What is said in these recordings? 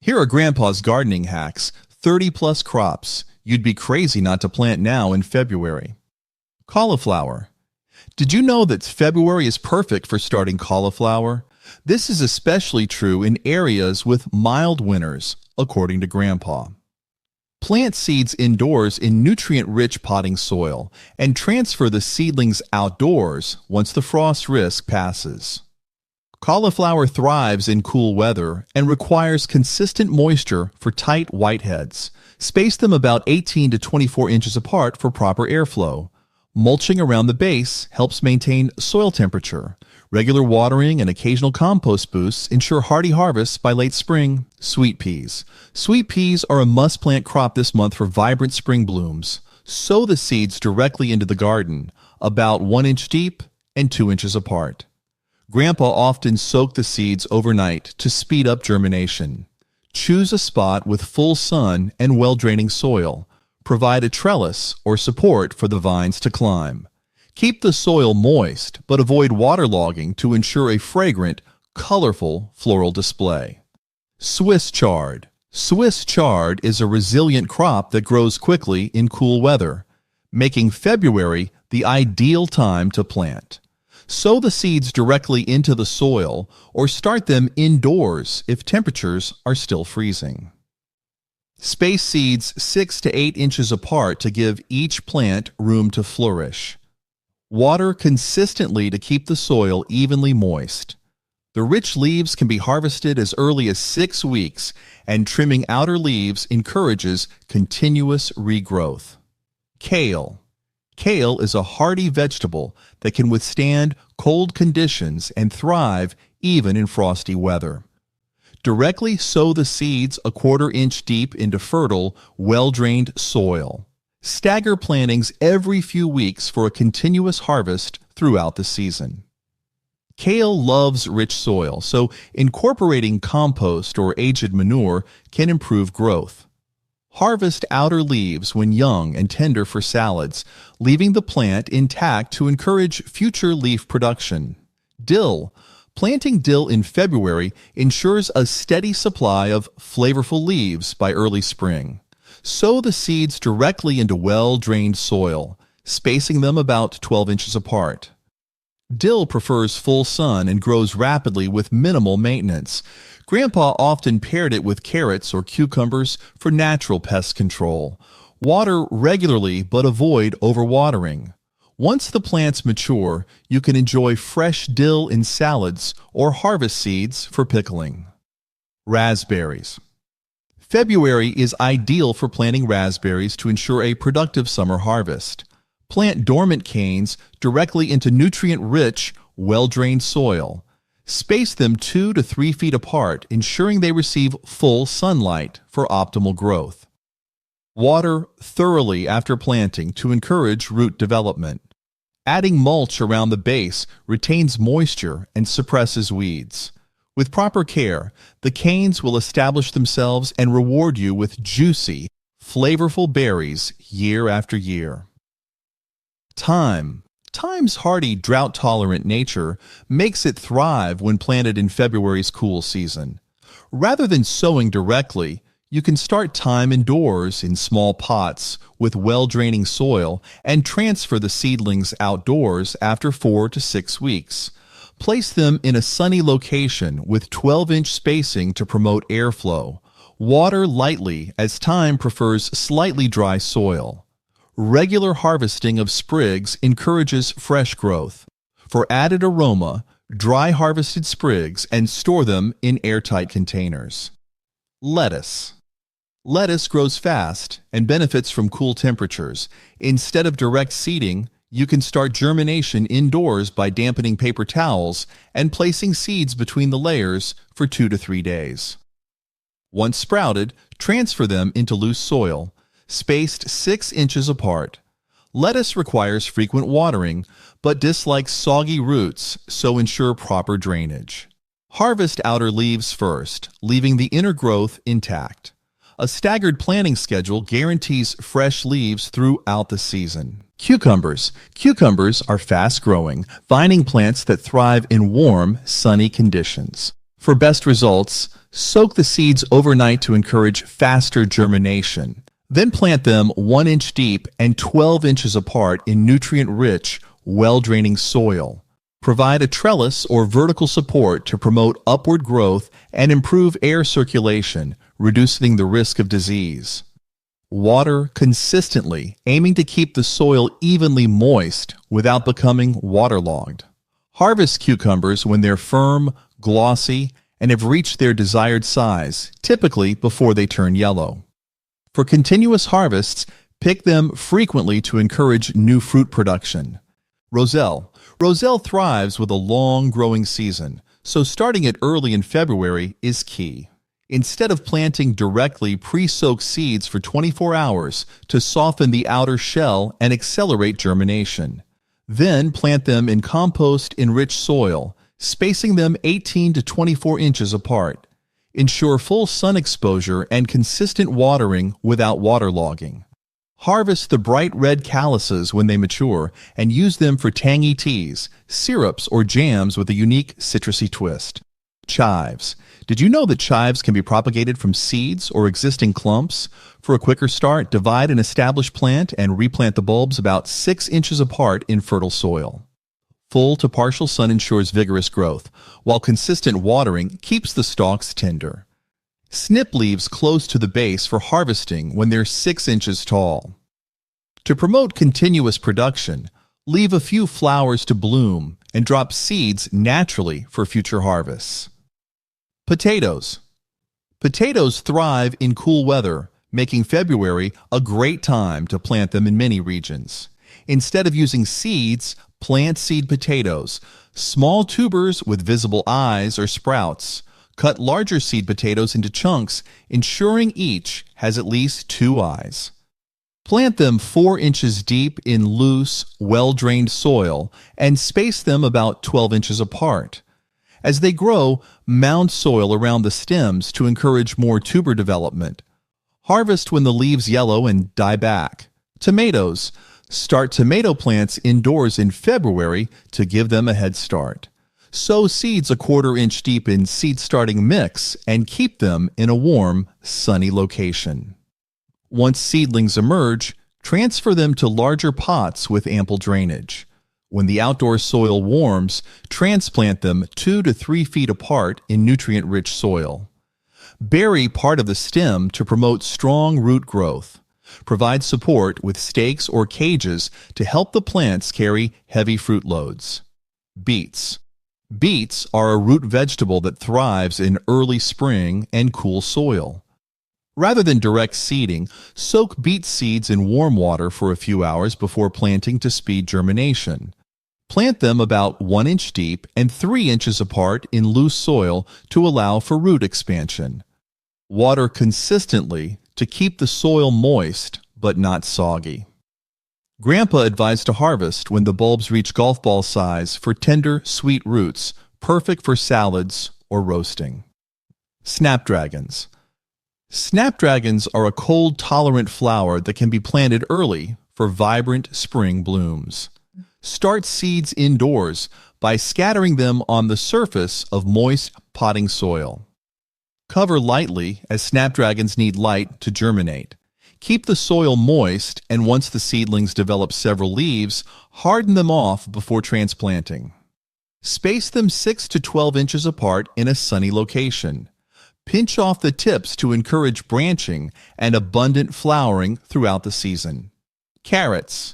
Here are Grandpa's gardening hacks, 30 plus crops you'd be crazy not to plant now in February. Cauliflower. Did you know that February is perfect for starting cauliflower? This is especially true in areas with mild winters, according to Grandpa. Plant seeds indoors in nutrient-rich potting soil and transfer the seedlings outdoors once the frost risk passes. Cauliflower thrives in cool weather and requires consistent moisture for tight whiteheads. Space them about 18 to 24 inches apart for proper airflow. Mulching around the base helps maintain soil temperature. Regular watering and occasional compost boosts ensure hardy harvests by late spring. Sweet peas. Sweet peas are a must-plant crop this month for vibrant spring blooms. Sow the seeds directly into the garden, about 1 inch deep and 2 inches apart. Grandpa often soaked the seeds overnight to speed up germination. Choose a spot with full sun and well-draining soil. Provide a trellis or support for the vines to climb. Keep the soil moist, but avoid waterlogging to ensure a fragrant, colorful floral display. Swiss chard. Swiss chard is a resilient crop that grows quickly in cool weather, making February the ideal time to plant. Sow the seeds directly into the soil or start them indoors if temperatures are still freezing. Space seeds 6 to 8 inches apart to give each plant room to flourish. Water consistently to keep the soil evenly moist. The rich leaves can be harvested as early as 6 weeks, and trimming outer leaves encourages continuous regrowth. Kale. Kale is a hardy vegetable that can withstand cold conditions and thrive even in frosty weather. Directly sow the seeds a 1/4 inch deep into fertile, well-drained soil. Stagger plantings every few weeks for a continuous harvest throughout the season. Kale loves rich soil, so incorporating compost or aged manure can improve growth. Harvest outer leaves when young and tender for salads, leaving the plant intact to encourage future leaf production. Dill. Planting dill in February ensures a steady supply of flavorful leaves by early spring. Sow the seeds directly into well-drained soil, spacing them about 12 inches apart. Dill prefers full sun and grows rapidly with minimal maintenance. Grandpa often paired it with carrots or cucumbers for natural pest control. Water regularly but avoid overwatering. Once the plants mature, you can enjoy fresh dill in salads or harvest seeds for pickling. Raspberries. February is ideal for planting raspberries to ensure a productive summer harvest. Plant dormant canes directly into nutrient-rich, well-drained soil. Space them 2 to 3 feet apart, ensuring they receive full sunlight for optimal growth. Water thoroughly after planting to encourage root development. Adding mulch around the base retains moisture and suppresses weeds. With proper care, the canes will establish themselves and reward you with juicy, flavorful berries year after year. Thyme. Thyme's hardy, drought-tolerant nature makes it thrive when planted in February's cool season. Rather than sowing directly, you can start thyme indoors in small pots with well-draining soil and transfer the seedlings outdoors after 4 to 6 weeks. Place them in a sunny location with 12-inch spacing to promote airflow. Water lightly as thyme prefers slightly dry soil. Regular harvesting of sprigs encourages fresh growth. For added aroma, dry harvested sprigs and store them in airtight containers. Lettuce. Lettuce grows fast and benefits from cool temperatures. Instead of direct seeding, you can start germination indoors by dampening paper towels and placing seeds between the layers for 2 to 3 days. Once sprouted, transfer them into loose soil, spaced 6 inches apart. Lettuce requires frequent watering, but dislikes soggy roots, so ensure proper drainage. Harvest outer leaves first, leaving the inner growth intact. A staggered planting schedule guarantees fresh leaves throughout the season. Cucumbers. Cucumbers are fast-growing, vining plants that thrive in warm, sunny conditions. For best results, soak the seeds overnight to encourage faster germination. Then plant them 1 inch deep and 12 inches apart in nutrient-rich, well-draining soil. Provide a trellis or vertical support to promote upward growth and improve air circulation, reducing the risk of disease. Water consistently, aiming to keep the soil evenly moist without becoming waterlogged. Harvest cucumbers when they're firm, glossy, and have reached their desired size, typically before they turn yellow. For continuous harvests, pick them frequently to encourage new fruit production. Roselle thrives with a long growing season, so starting it early in February is key. Instead of planting directly, pre-soak seeds for 24 hours to soften the outer shell and accelerate germination. Then plant them in compost-enriched soil, spacing them 18 to 24 inches apart. Ensure full sun exposure and consistent watering without waterlogging. Harvest the bright red calices when they mature and use them for tangy teas, syrups, or jams with a unique citrusy twist. Chives. Did you know that chives can be propagated from seeds or existing clumps? For a quicker start, divide an established plant and replant the bulbs about 6 inches apart in fertile soil. Full to partial sun ensures vigorous growth, while consistent watering keeps the stalks tender. Snip leaves close to the base for harvesting when they're 6 inches tall. To promote continuous production, leave a few flowers to bloom and drop seeds naturally for future harvests. Potatoes. Potatoes thrive in cool weather, making February a great time to plant them in many regions. Instead of using seeds, plant seed potatoes, small tubers with visible eyes or sprouts. Cut larger seed potatoes into chunks, ensuring each has at least 2 eyes. Plant them 4 inches deep in loose, well-drained soil and space them about 12 inches apart. As they grow, mound soil around the stems to encourage more tuber development. Harvest when the leaves yellow and die back. Tomatoes. Start tomato plants indoors in February to give them a head start. Sow seeds a 1/4 inch deep in seed-starting mix and keep them in a warm, sunny location. Once seedlings emerge, transfer them to larger pots with ample drainage. When the outdoor soil warms, transplant them 2 to 3 feet apart in nutrient-rich soil. Bury part of the stem to promote strong root growth. Provide support with stakes or cages to help the plants carry heavy fruit loads. Beets. Beets are a root vegetable that thrives in early spring and cool soil. Rather than direct seeding, soak beet seeds in warm water for a few hours before planting to speed germination. Plant them about 1 inch deep and 3 inches apart in loose soil to allow for root expansion. Water consistently to keep the soil moist but not soggy. Grandpa advised to harvest when the bulbs reach golf ball size for tender, sweet roots, perfect for salads or roasting. Snapdragons. Snapdragons are a cold-tolerant flower that can be planted early for vibrant spring blooms. Start seeds indoors by scattering them on the surface of moist potting soil. Cover lightly as snapdragons need light to germinate. Keep the soil moist, and once the seedlings develop several leaves, harden them off before transplanting. Space them 6 to 12 inches apart in a sunny location. Pinch off the tips to encourage branching and abundant flowering throughout the season. Carrots.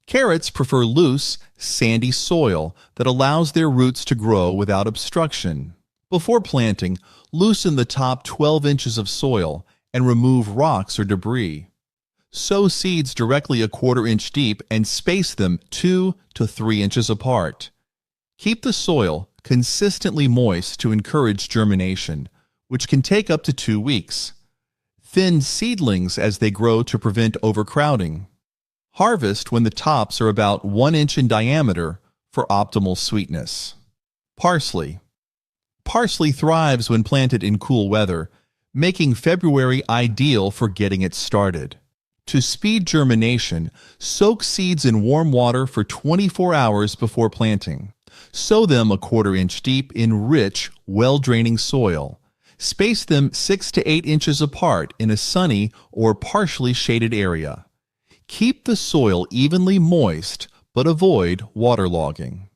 Carrots prefer loose, sandy soil that allows their roots to grow without obstruction. Before planting, loosen the top 12 inches of soil and remove rocks or debris. Sow seeds directly a 1/4 inch deep and space them 2 to 3 inches apart. Keep the soil consistently moist to encourage germination, which can take up to 2 weeks. Thin seedlings as they grow to prevent overcrowding. Harvest when the tops are about 1 inch in diameter for optimal sweetness. Parsley. Parsley thrives when planted in cool weather, making February ideal for getting it started. To speed germination, soak seeds in warm water for 24 hours before planting. Sow them a quarter-inch deep in rich, well-draining soil. Space them 6 to 8 inches apart in a sunny or partially shaded area. Keep the soil evenly moist, but avoid waterlogging.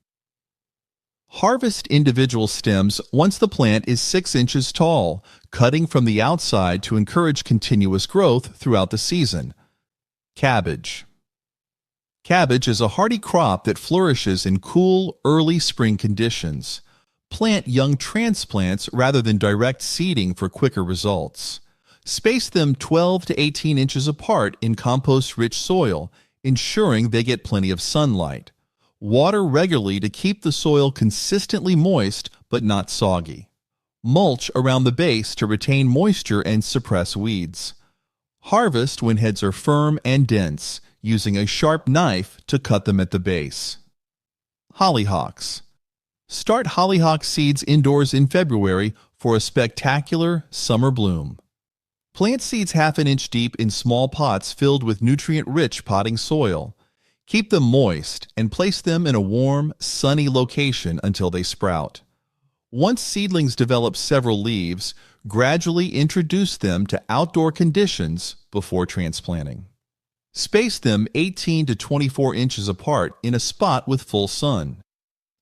Harvest individual stems once the plant is 6 inches tall, cutting from the outside to encourage continuous growth throughout the season. Cabbage. Cabbage is a hardy crop that flourishes in cool, early spring conditions. Plant young transplants rather than direct seeding for quicker results. Space them 12 to 18 inches apart in compost-rich soil, ensuring they get plenty of sunlight. Water regularly to keep the soil consistently moist but not soggy. Mulch around the base to retain moisture and suppress weeds. Harvest when heads are firm and dense, using a sharp knife to cut them at the base. Hollyhocks. Start hollyhock seeds indoors in February for a spectacular summer bloom. Plant seeds half an inch deep in small pots filled with nutrient-rich potting soil. Keep them moist and place them in a warm, sunny location until they sprout. Once seedlings develop several leaves, gradually introduce them to outdoor conditions before transplanting. Space them 18 to 24 inches apart in a spot with full sun.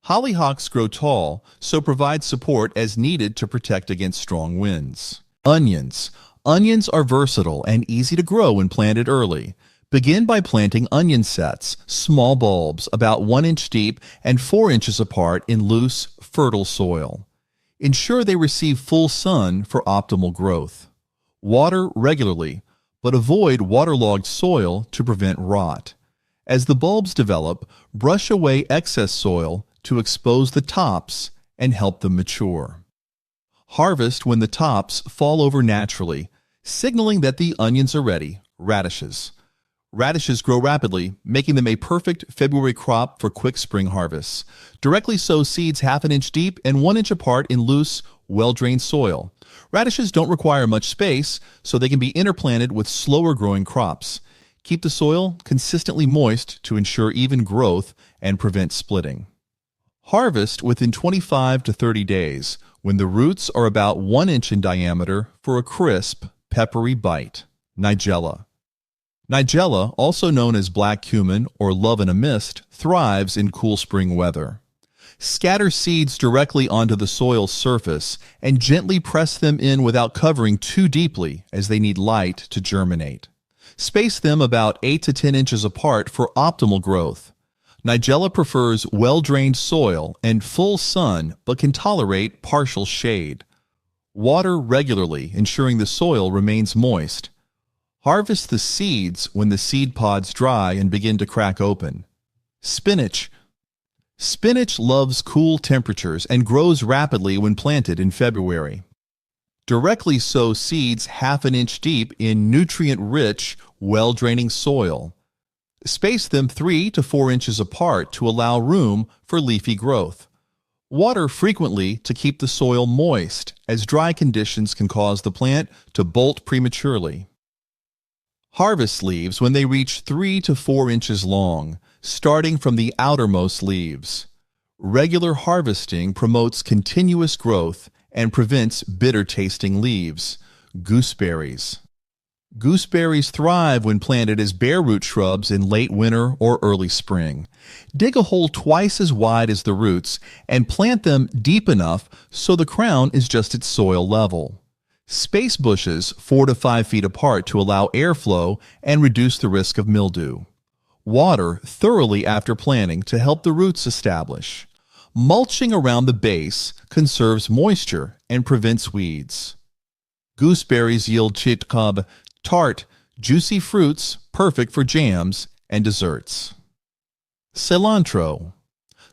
Hollyhocks grow tall, so provide support as needed to protect against strong winds. Onions. Onions are versatile and easy to grow when planted early. Begin by planting onion sets, small bulbs about 1 inch deep and 4 inches apart in loose, fertile soil. Ensure they receive full sun for optimal growth. Water regularly, but avoid waterlogged soil to prevent rot. As the bulbs develop, brush away excess soil to expose the tops and help them mature. Harvest when the tops fall over naturally, signaling that the onions are ready. Radishes. Radishes grow rapidly, making them a perfect February crop for quick spring harvests. Directly sow seeds half an inch deep and 1 inch apart in loose, well-drained soil. Radishes don't require much space, so they can be interplanted with slower-growing crops. Keep the soil consistently moist to ensure even growth and prevent splitting. Harvest within 25 to 30 days, when the roots are about 1 inch in diameter for a crisp, peppery bite. Nigella. Nigella, also known as black cumin or love in a mist, thrives in cool spring weather. Scatter seeds directly onto the soil's surface and gently press them in without covering too deeply, as they need light to germinate. Space them about 8 to 10 inches apart for optimal growth. Nigella prefers well-drained soil and full sun but can tolerate partial shade. Water regularly, ensuring the soil remains moist. Harvest the seeds when the seed pods dry and begin to crack open. Spinach. Spinach loves cool temperatures and grows rapidly when planted in February. Directly sow seeds half an inch deep in nutrient-rich, well-draining soil. Space them 3 to 4 inches apart to allow room for leafy growth. Water frequently to keep the soil moist, as dry conditions can cause the plant to bolt prematurely. Harvest leaves when they reach 3 to 4 inches long, starting from the outermost leaves. Regular harvesting promotes continuous growth and prevents bitter-tasting leaves. Gooseberries. Gooseberries thrive when planted as bare root shrubs in late winter or early spring. Dig a hole twice as wide as the roots and plant them deep enough so the crown is just at soil level. Space bushes 4 to 5 feet apart to allow airflow and reduce the risk of mildew. Water thoroughly after planting to help the roots establish. Mulching around the base conserves moisture and prevents weeds. Gooseberries yield chitkab, tart, juicy fruits perfect for jams and desserts. Cilantro.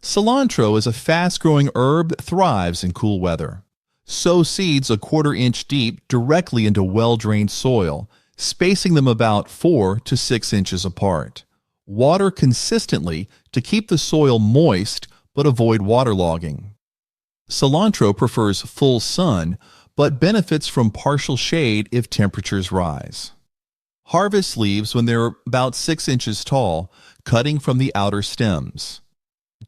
Cilantro is a fast-growing herb that thrives in cool weather. Sow seeds a quarter-inch deep directly into well-drained soil, spacing them about 4 to 6 inches apart. Water consistently to keep the soil moist but avoid waterlogging. Cilantro prefers full sun but benefits from partial shade if temperatures rise. Harvest leaves when they're about 6 inches tall, cutting from the outer stems.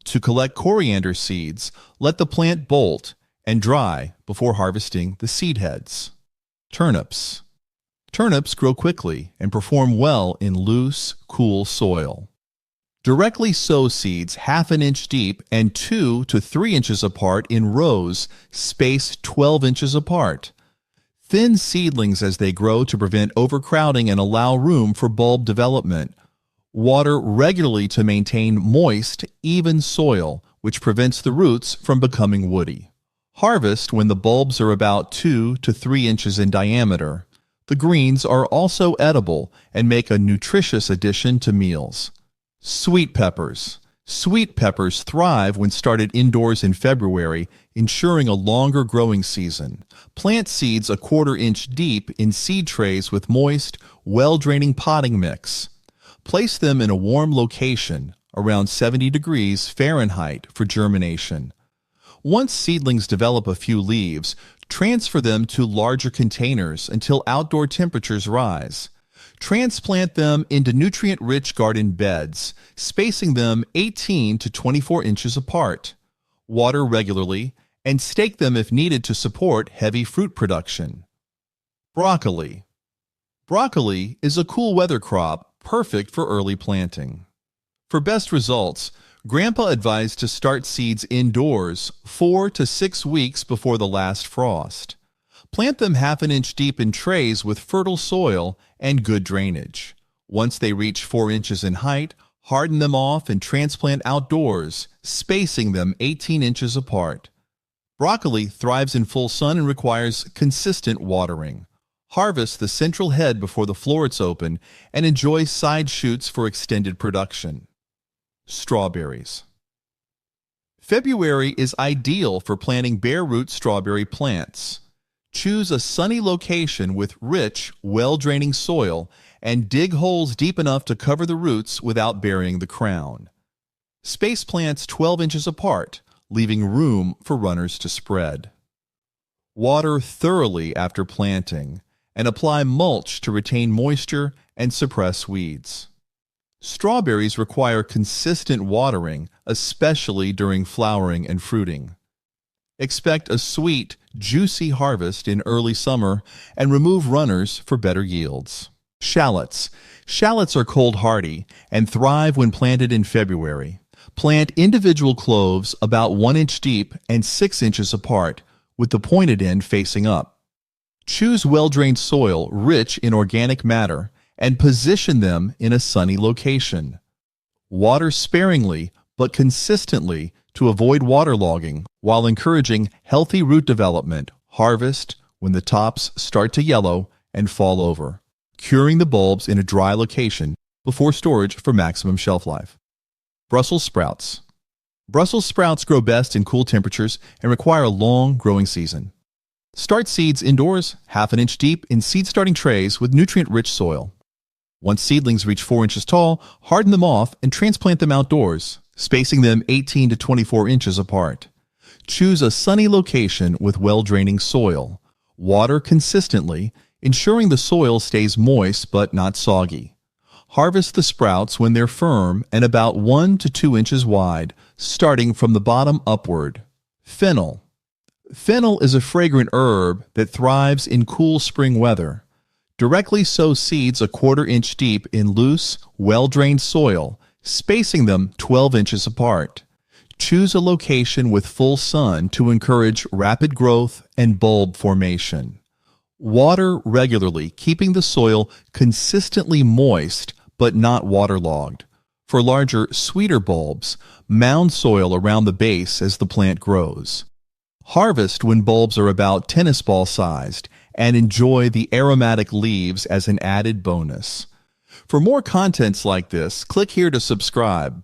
To collect coriander seeds, let the plant bolt and dry before harvesting the seed heads. Turnips. Turnips grow quickly and perform well in loose, cool soil. Directly sow seeds half an inch deep and 2 to 3 inches apart in rows spaced 12 inches apart. Thin seedlings as they grow to prevent overcrowding and allow room for bulb development. Water regularly to maintain moist, even soil, which prevents the roots from becoming woody. Harvest when the bulbs are about 2 to 3 inches in diameter. The greens are also edible and make a nutritious addition to meals. Sweet peppers. Sweet peppers thrive when started indoors in February, ensuring a longer growing season. Plant seeds a 1/4 inch deep in seed trays with moist, well-draining potting mix. Place them in a warm location, around 70 degrees Fahrenheit, for germination. Once seedlings develop a few leaves, transfer them to larger containers until outdoor temperatures rise. Transplant them into nutrient-rich garden beds, spacing them 18 to 24 inches apart. Water regularly and stake them if needed to support heavy fruit production. Broccoli. Broccoli is a cool weather crop, perfect for early planting. For best results, Grandpa advised to start seeds indoors 4 to 6 weeks before the last frost. Plant them half an inch deep in trays with fertile soil and good drainage. Once they reach 4 inches in height, harden them off and transplant outdoors, spacing them 18 inches apart. Broccoli thrives in full sun and requires consistent watering. Harvest the central head before the florets open and enjoy side shoots for extended production. Strawberries. February is ideal for planting bare root strawberry plants. Choose a sunny location with rich, well-draining soil and dig holes deep enough to cover the roots without burying the crown. Space plants 12 inches apart, leaving room for runners to spread. Water thoroughly after planting and apply mulch to retain moisture and suppress weeds. Strawberries require consistent watering, especially during flowering and fruiting. Expect a sweet, juicy harvest in early summer and remove runners for better yields. Shallots. Shallots are cold hardy and thrive when planted in February. Plant individual cloves about 1 inch deep and 6 inches apart, with the pointed end facing up. Choose well-drained soil rich in organic matter and position them in a sunny location. Water sparingly but consistently to avoid waterlogging while encouraging healthy root development. Harvest when the tops start to yellow and fall over, curing the bulbs in a dry location before storage for maximum shelf life. Brussels sprouts. Brussels sprouts grow best in cool temperatures and require a long growing season. Start seeds indoors, half an inch deep in seed-starting trays with nutrient-rich soil. Once seedlings reach 4 inches tall, harden them off and transplant them outdoors, spacing them 18 to 24 inches apart. Choose a sunny location with well-draining soil. Water consistently, ensuring the soil stays moist but not soggy. Harvest the sprouts when they're firm and about 1 to 2 inches wide, starting from the bottom upward. Fennel. Fennel is a fragrant herb that thrives in cool spring weather. Directly sow seeds a 1/4 inch deep in loose, well-drained soil, spacing them 12 inches apart. Choose a location with full sun to encourage rapid growth and bulb formation. Water regularly, keeping the soil consistently moist but not waterlogged. For larger, sweeter bulbs, mound soil around the base as the plant grows. Harvest when bulbs are about tennis ball sized and enjoy the aromatic leaves as an added bonus. For more contents like this, click here to subscribe.